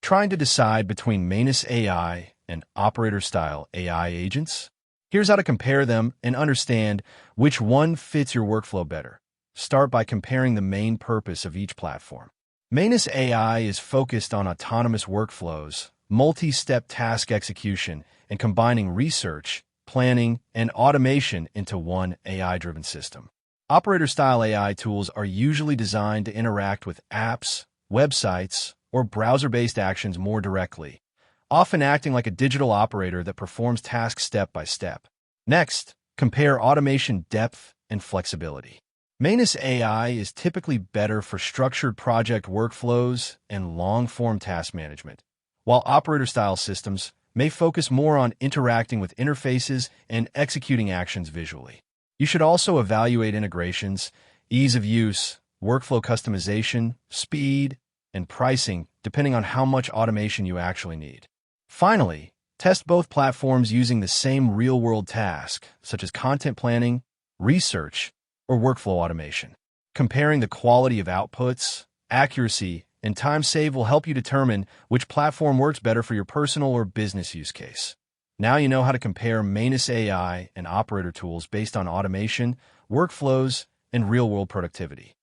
Trying to decide between Manus AI and operator-style AI agents? Here's how to compare them and understand which one fits your workflow better. Start by comparing the main purpose of each platform. Manus AI is focused on autonomous workflows, multi-step task execution, and combining research, planning, and automation into one AI-driven system. Operator-style AI tools are usually designed to interact with apps, websites, or browser-based actions more directly, often acting like a digital operator that performs tasks step by step. Next, compare automation depth and flexibility. Manus AI is typically better for structured project workflows and long-form task management, while operator-style systems may focus more on interacting with interfaces and executing actions visually. You should also evaluate integrations, ease of use, workflow customization, speed, and pricing, depending on how much automation you actually need. Finally, test both platforms using the same real-world task, such as content planning, research, or workflow automation. Comparing the quality of outputs, accuracy, and time saved will help you determine which platform works better for your personal or business use case. Now you know how to compare Manus AI and operator tools based on automation, workflows, and real-world productivity.